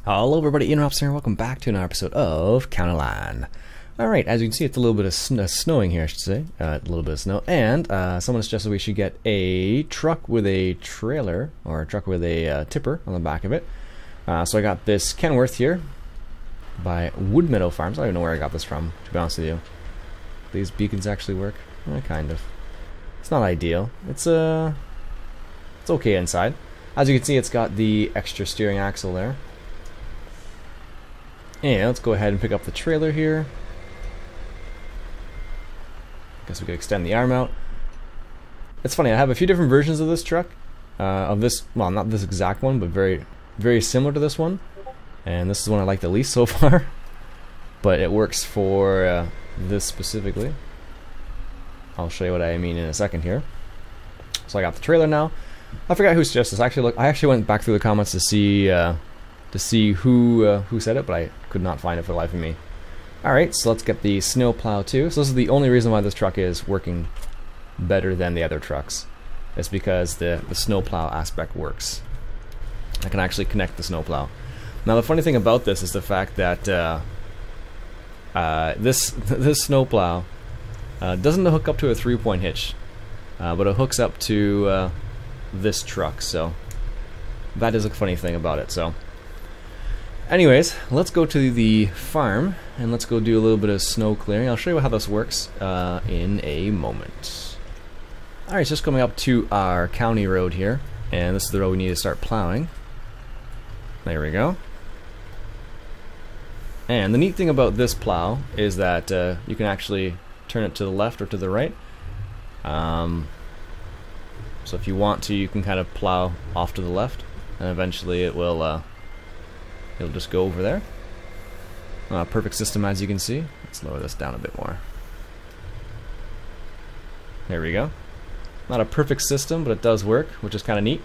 Hello everybody, Iain Robson here. Welcome back to another episode of Counterline. Alright, as you can see, it's a little bit of snowing here, I should say. A little bit of snow. And someone suggested we should get a truck with a trailer, or a truck with a tipper on the back of it. So I got this Kenworth here by Wood Meadow Farms. I don't even know where I got this from, to be honest with you. These beacons actually work? Kind of. It's not ideal. It's okay inside. As you can see, it's got the extra steering axle there. And let's go ahead and pick up the trailer here. Guess we could extend the arm out. It's funny, I have a few different versions of this truck. Well, not this exact one, but very, very similar to this one. And this is the one I like the least so far. But it works for this specifically. I'll show you what I mean in a second here. So I got the trailer now. I forgot who suggested this. I actually went back through the comments to see who said it, but I could not find it for the life of me. Alright, so let's get the snow plow too. So this is the only reason why this truck is working better than the other trucks. It's because the snow plow aspect works. I can actually connect the snow plow. Now the funny thing about this is the fact that this snow plow doesn't hook up to a 3-point hitch, but it hooks up to this truck. So that is a funny thing about it. So anyways, let's go to the farm and let's go do a little bit of snow clearing. I'll show you how this works in a moment. Alright, just coming up to our county road here, and this is the road we need to start plowing. There we go. And the neat thing about this plow is that you can actually turn it to the left or to the right. So if you want to, you can kind of plow off to the left, and eventually it will it'll just go over there. Perfect system, as you can see. Let's lower this down a bit more. There we go. Not a perfect system, but it does work, which is kind of neat.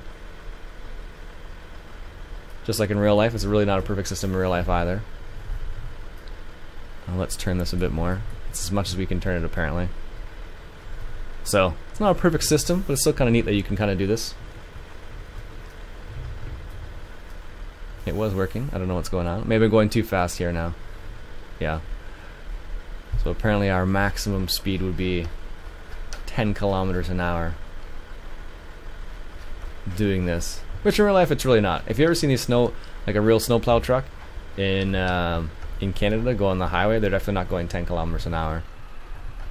Just like in real life, it's really not a perfect system in real life either. Let's turn this a bit more. It's as much as we can turn it, apparently. So, it's not a perfect system, but it's still kind of neat that you can kind of do this. It was working. I don't know what's going on. Maybe I'm going too fast here now. Yeah. So apparently our maximum speed would be 10 kilometers an hour doing this. Which in real life it's really not. If you ever seen these like a real snowplow truck in Canada go on the highway, they're definitely not going 10 kilometers an hour.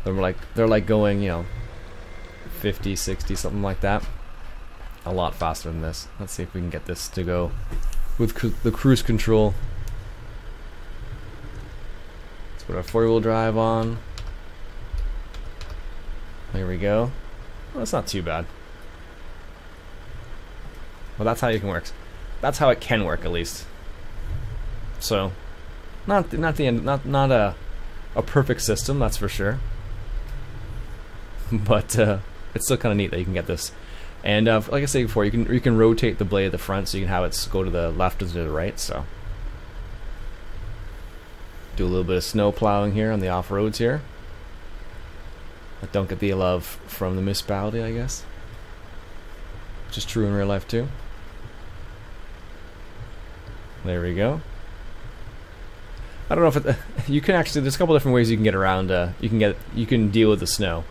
They're like going, 50, 60, something like that. A lot faster than this. Let's see if we can get this to go with the cruise control. Let's put our 4-wheel drive on. There we go. Well, that's not too bad. Well, that's how you can work. That's how it can work, at least. So, not a perfect system, that's for sure. But it's still kind of neat that you can get this. And like I said before, you can rotate the blade at the front, so you can have it go to the left or to the right. So do a little bit of snow plowing here on the off roads here. But don't get the love from the municipality, I guess, which is true in real life too. There we go. I don't know if you can actually. There's a couple different ways you can get around. You can deal with the snow.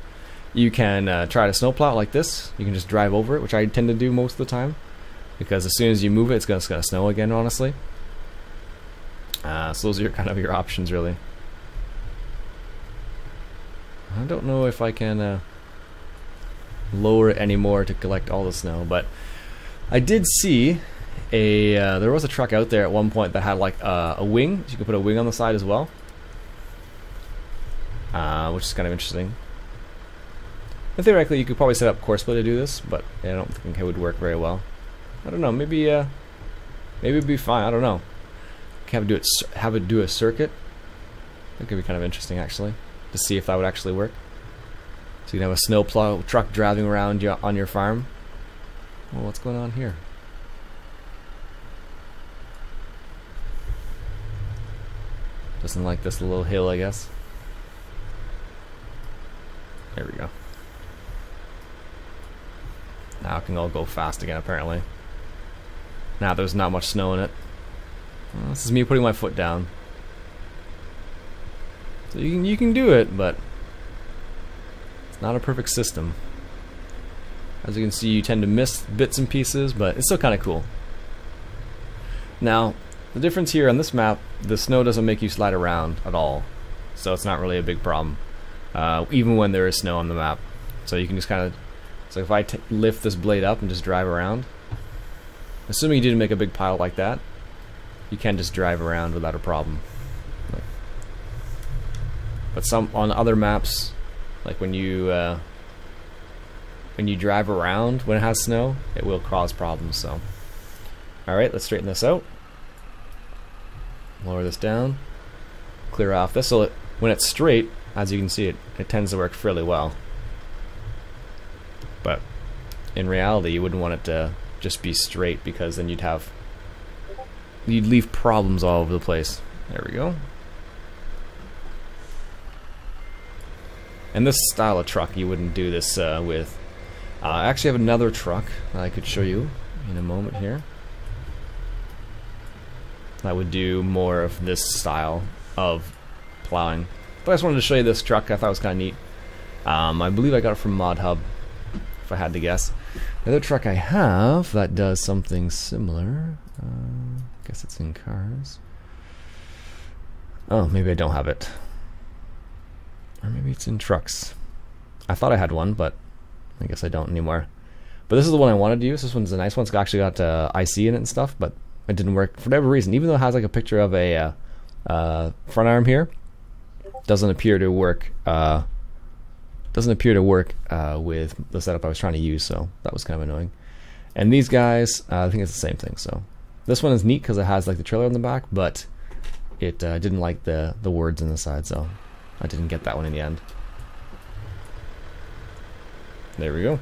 You can try to snowplow like this. You can just drive over it, which I tend to do most of the time, because as soon as you move it, it's gonna snow again, honestly. So those are kind of your options, really. I don't know if I can lower it anymore to collect all the snow, but I did see there was a truck out there at one point that had like a wing. You could put a wing on the side as well, which is kind of interesting. And theoretically, you could probably set up Courseplay to do this, but I don't think it would work very well. I don't know. Maybe it'd be fine. I don't know. Have it do a circuit. That could be kind of interesting, actually, to see if that would actually work. So you can have a snowplow truck driving around on your farm. Well, what's going on here? Doesn't like this little hill, I guess. There we go. Now it can all go fast again, apparently. Now there's not much snow in it. Well, this is me putting my foot down. So you can do it, but it's not a perfect system. As you can see, you tend to miss bits and pieces, but it's still kind of cool. Now, the difference here on this map, the snow doesn't make you slide around at all, so it's not really a big problem, even when there is snow on the map. So you can just kind of, so if I lift this blade up and just drive around, assuming you didn't make a big pile like that, you can just drive around without a problem. But some on other maps, like when you drive around when it has snow, it will cause problems. So, all right, let's straighten this out. Lower this down. Clear off this. So when it's straight, as you can see, it tends to work fairly well. But in reality, you wouldn't want it to just be straight, because then you'd leave problems all over the place. There we go. And this style of truck, you wouldn't do this with. I actually have another truck that I could show you in a moment here. That would do more of this style of plowing. But I just wanted to show you this truck. I thought it was kind of neat. I believe I got it from Mod Hub, if I had to guess. The other truck I have that does something similar. I guess it's in cars. Oh, maybe I don't have it. Or maybe it's in trucks. I thought I had one, but I guess I don't anymore. But this is the one I wanted to use. This one's a nice one. It's actually got IC in it and stuff, but it didn't work for whatever reason. Even though it has like a picture of a front arm here, doesn't appear to work. Doesn't appear to work with the setup I was trying to use. So that was kind of annoying. And these guys, I think it's the same thing. So this one is neat because it has like the trailer on the back, but it didn't like the words on the side. So I didn't get that one in the end. There we go.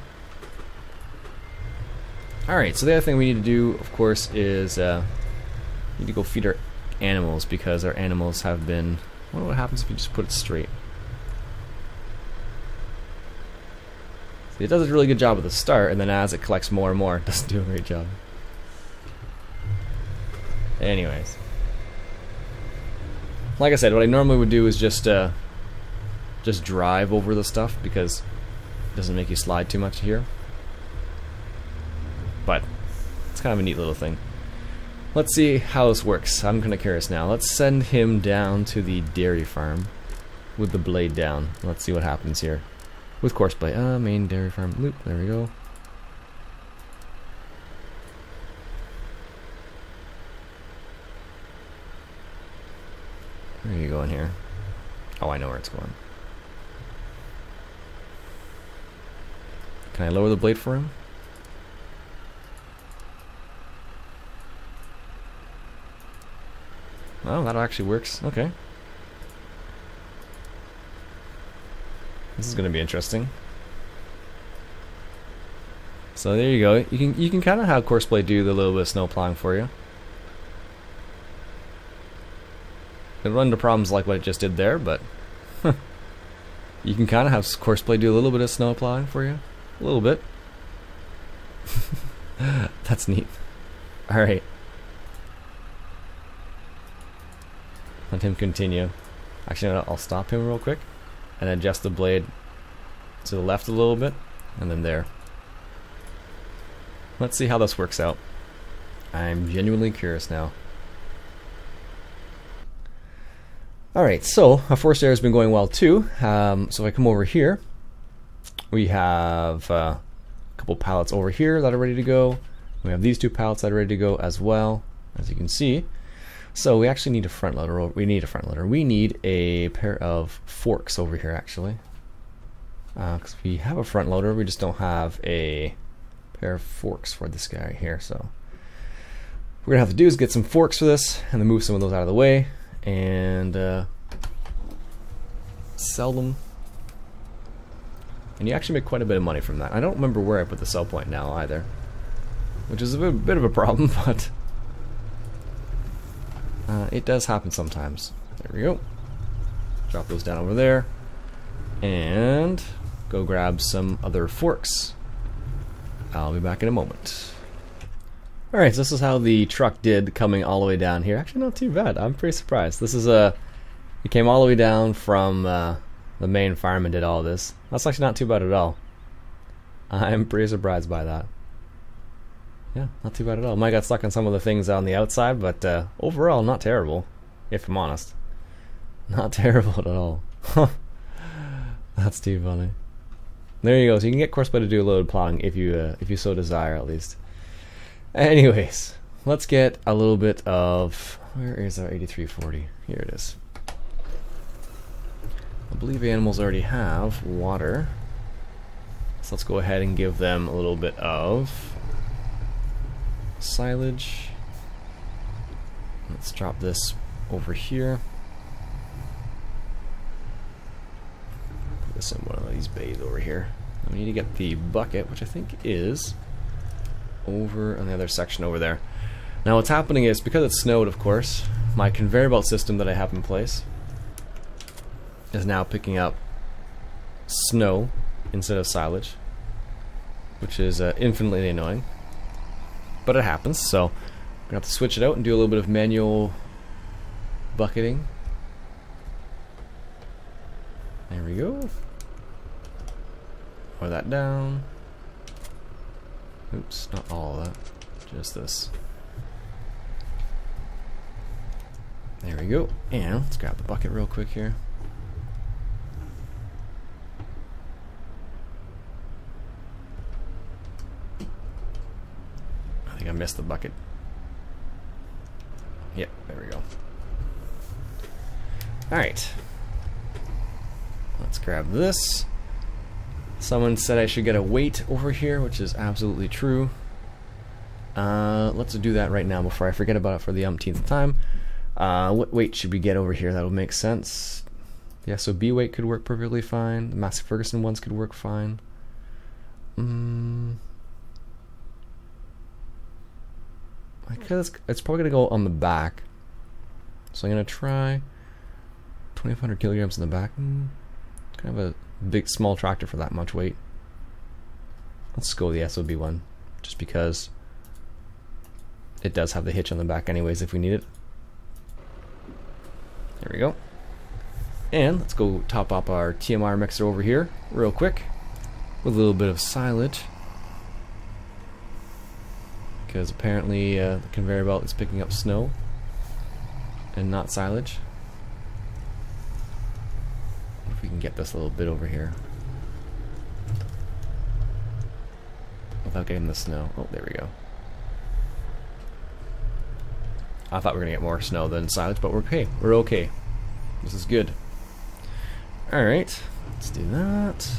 Alright, so the other thing we need to do, of course, is need to go feed our animals, because our animals have been... I wonder what happens if you just put it straight. See, it does a really good job at the start, and then as it collects more and more, it doesn't do a great job. Anyways. Like I said, what I normally would do is just drive over the stuff, because it doesn't make you slide too much here. But it's kind of a neat little thing. Let's see how this works. I'm kind of curious now. Let's send him down to the dairy farm with the blade down. Let's see what happens here with course blade. Main dairy farm loop. There we go. Where are you going here? Oh, I know where it's going. Can I lower the blade for him? Oh, that actually works. Okay. This is going to be interesting. So there you go. You can kind of have course blade do the little bit of snow plowing for you. It'll run into problems like what it just did there, but you can kind of have course blade do a little bit of snow plowing for you. A little bit. That's neat. Alright. Let him continue. Actually, no, I'll stop him real quick and adjust the blade to the left a little bit, and then there. Let's see how this works out. I'm genuinely curious now. Alright, so our forced air has been going well too. So if I come over here, we have a couple pallets over here that are ready to go. We have these two pallets that are ready to go as well, as you can see. So we actually need a front loader. We need a front loader. We need a pair of forks over here, actually. Because we have a front loader, we just don't have a pair of forks for this guy right here. So what we're gonna have to do is get some forks for this, and then move some of those out of the way, and sell them. And you actually make quite a bit of money from that. I don't remember where I put the sell point now either, which is a bit of a problem, but it does happen sometimes. There we go. Drop those down over there, and go grab some other forks. I'll be back in a moment. Alright, so this is how the truck did coming all the way down here. Actually, not too bad. I'm pretty surprised. This is it came all the way down from the main farm and did all this. That's actually not too bad at all. I'm pretty surprised by that. Yeah, not too bad at all. Might got stuck on some of the things on the outside, but overall, not terrible, if I'm honest. Not terrible at all. That's too funny. There you go. So you can get Courseplay to do a load plowing if you so desire, at least. Anyways, let's get a little bit of, where is our 8340? Here it is. I believe animals already have water, so let's go ahead and give them a little bit of silage. Let's drop this over here. Put this in one of these bays over here. We need to get the bucket, which I think is over on the other section over there. Now what's happening is, because it snowed, of course, my conveyor belt system that I have in place is now picking up snow instead of silage, which is infinitely annoying. But it happens, so I'm gonna have to switch it out and do a little bit of manual bucketing. There we go. Pour that down. Oops, not all of that, just this. There we go. And let's grab the bucket real quick here. I think I missed the bucket. Yep, there we go. Alright. Let's grab this. Someone said I should get a weight over here, which is absolutely true. Let's do that right now before I forget about it for the umpteenth time. What weight should we get over here? That would make sense. Yeah, so B weight could work perfectly fine. The Massey Ferguson ones could work fine. Because it's probably going to go on the back. So I'm going to try 2,500 kilograms in the back. Kind of a big, small tractor for that much weight. Let's go with the SOB one, just because it does have the hitch on the back anyways if we need it. There we go. And let's go top up our TMR mixer over here real quick with a little bit of silage, because apparently the conveyor belt is picking up snow and not silage. If we can get this little bit over here without getting the snow. Oh, there we go. I thought we were gonna get more snow than silage, but we're okay. We're okay. This is good. Alright, let's do that.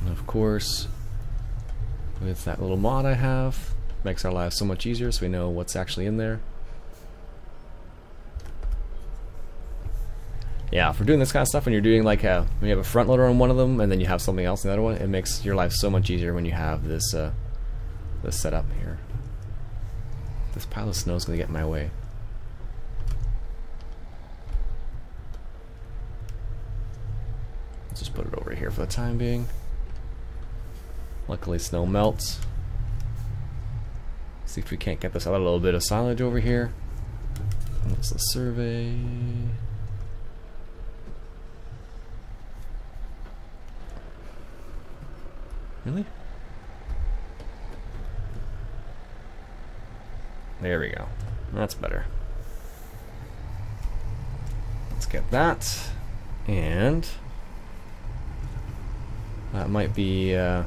And of course, with that little mod I have, makes our lives so much easier so we know what's actually in there. Yeah, for doing this kind of stuff, when you're doing like when you have a front loader on one of them and then you have something else in the other one, it makes your life so much easier when you have this this setup here. This pile of snow is going to get in my way. Let's just put it over here for the time being. Luckily snow melts. See if we can't get this other little bit of silage over here. What's the survey? Really? There we go. That's better. Let's get that. And that might be that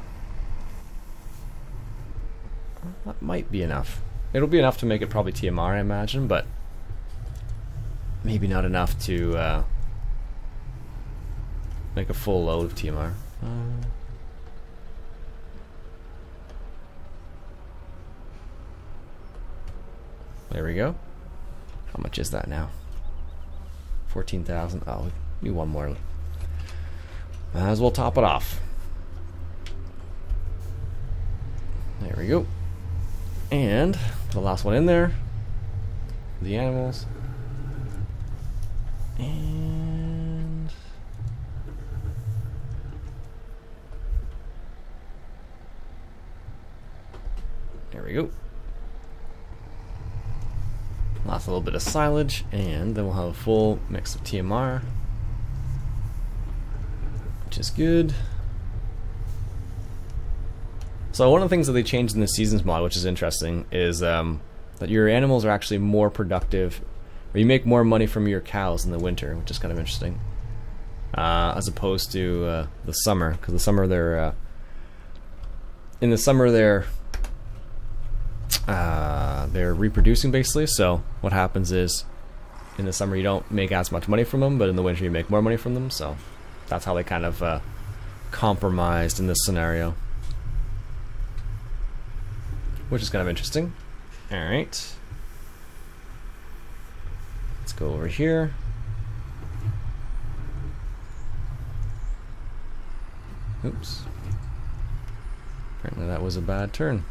might be enough. It'll be enough to make it probably TMR, I imagine, but maybe not enough to make a full load of TMR. There we go. How much is that now? 14,000. Oh, we need one more. Might as well top it off. There we go. And the last one in there. The animals. And There we go. Last little bit of silage, and then we'll have a full mix of TMR, which is good. So one of the things that they changed in the seasons mod, which is interesting, is that your animals are actually more productive, or you make more money from your cows in the winter, which is kind of interesting, as opposed to the summer, because the summer they're in the summer they're reproducing basically. So what happens is in the summer you don't make as much money from them, but in the winter you make more money from them. So that's how they kind of compromised in this scenario, which is kind of interesting. Alright, let's go over here. Oops, apparently that was a bad turn.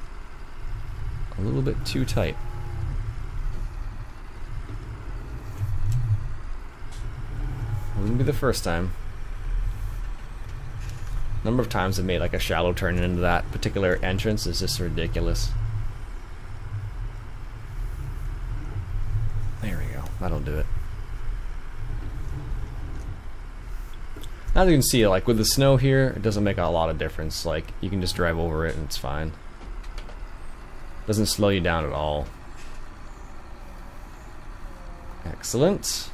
A little bit too tight. Wouldn't be the first time. Number of times I've made like a shallow turn into that particular entrance is just ridiculous. There we go. That'll do it. As you can see, like with the snow here, it doesn't make a lot of difference. Like you can just drive over it and it's fine. Doesn't slow you down at all. Excellent.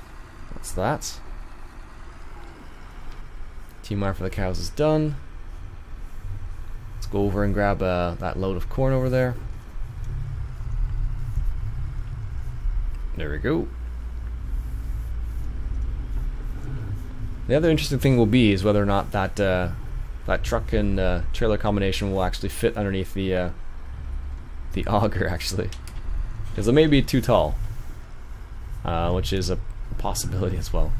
That's that. TMR for the cows is done. Let's go over and grab that load of corn over there. There we go. The other interesting thing will be is whether or not that that truck and trailer combination will actually fit underneath the auger, actually, because it may be too tall, which is a possibility as well.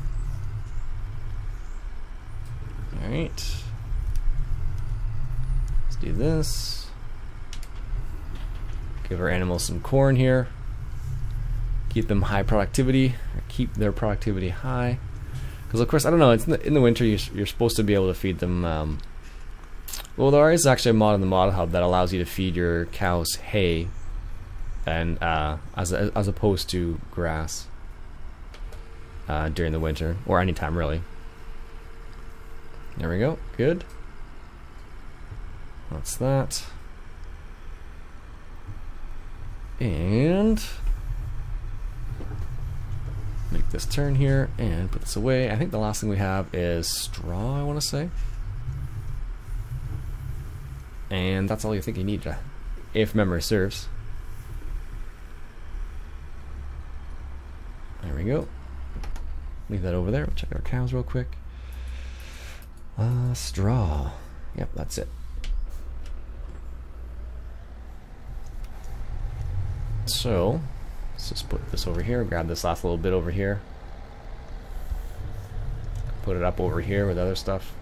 Alright, let's do this. Give our animals some corn here. Keep them high productivity, or keep their productivity high. Because of course, I don't know, it's in the winter you're supposed to be able to feed them. Well, there is actually a mod in the mod hub that allows you to feed your cows hay, and as opposed to grass during the winter, or anytime really. There we go. Good. That's that. And make this turn here and put this away. I think the last thing we have is straw, I want to say. And that's all you think you need, if memory serves. There we go. Leave that over there. Check our cows real quick. Straw. Yep, that's it. So, let's just put this over here. Grab this last little bit over here. Put it up over here with other stuff.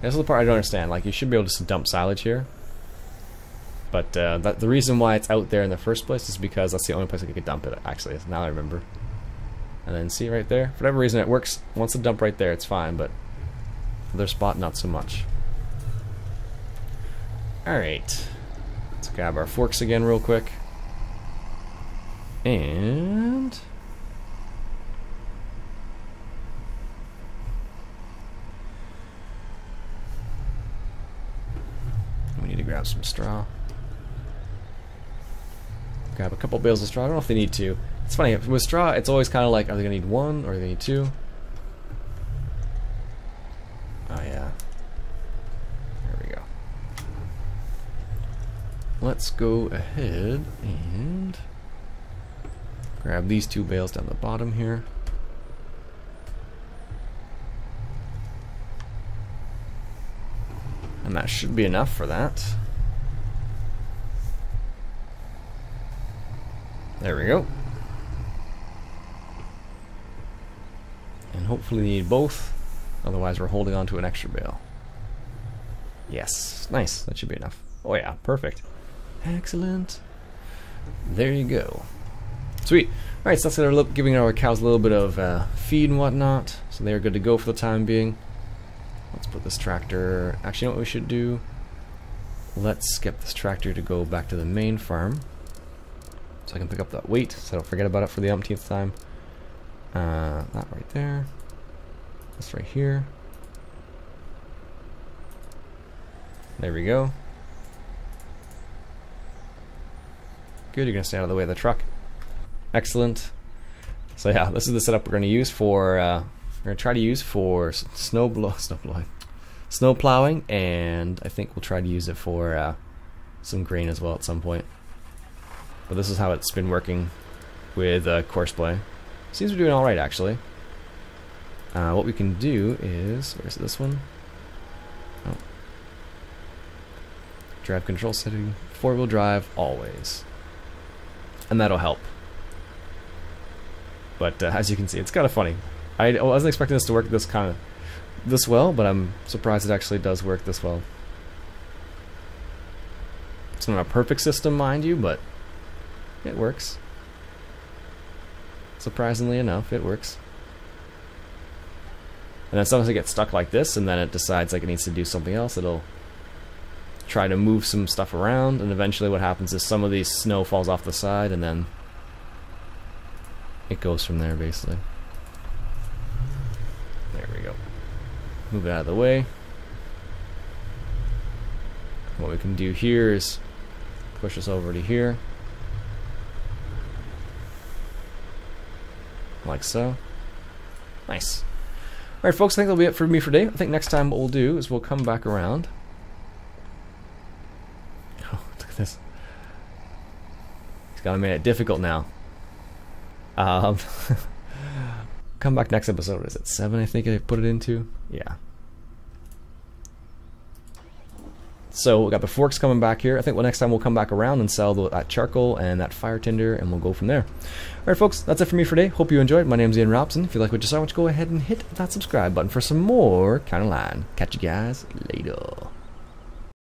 This is the part I don't understand. Like, you should be able to dump silage here, but the reason why it's out there in the first place is because that's the only place I could dump it. Actually, now I remember. And then see right there, for whatever reason it works. Once it's dumped right there, it's fine, but other spot, not so much. All right, let's grab our forks again real quick, and we need to grab some straw. Grab a couple bales of straw. I don't know if they need to. It's funny, with straw, it's always kind of like, are they going to need one or are they going to need two? Oh yeah. There we go. Let's go ahead and grab these two bales down the bottom here. And that should be enough for that. There we go. And hopefully we need both, otherwise we're holding on to an extra bale. Yes, nice, that should be enough. Oh yeah, perfect. Excellent. There you go. Sweet. Alright, so that's giving our cows a little bit of feed and whatnot, so they're good to go for the time being. Let's put this tractor... Actually, you know what we should do? Let's skip this tractor to go back to the main farm. So I can pick up that weight, so I don't forget about it for the umpteenth time. That right there. This right here. There we go. Good, you're going to stay out of the way of the truck. Excellent. So yeah, this is the setup we're going to use for, we're going to try to use for snow plowing, and I think we'll try to use it for some grain as well at some point. But this is how it's been working with courseplay. Seems to be doing alright actually. What we can do is, where's this one? Oh. Drive control setting, 4-wheel drive, always. And that'll help. But as you can see, it's kind of funny. I wasn't expecting this to work this well, but I'm surprised it actually does work this well. It's not a perfect system, mind you, but it works. Surprisingly enough, it works. And then sometimes it gets stuck like this, and then it decides like it needs to do something else. It'll try to move some stuff around, and eventually what happens is some of the snow falls off the side, and then it goes from there basically. There we go. Move it out of the way. What we can do here is push this over to here. Like so. Nice. Alright folks, I think that'll be it for me for today. I think next time what we'll do is we'll come back around. Oh, look at this. He's got to make it difficult now. Come back next episode. What is it? 7 I think I put it into? Yeah. So we got the forks coming back here. I think next time we'll come back around and sell that charcoal and that fire tinder, and we'll go from there. Alright folks, that's it for me for today. Hope you enjoyed. My name's Iain Robson. If you like what you saw, why don't you go ahead and hit that subscribe button for some more Counterline. Catch you guys later.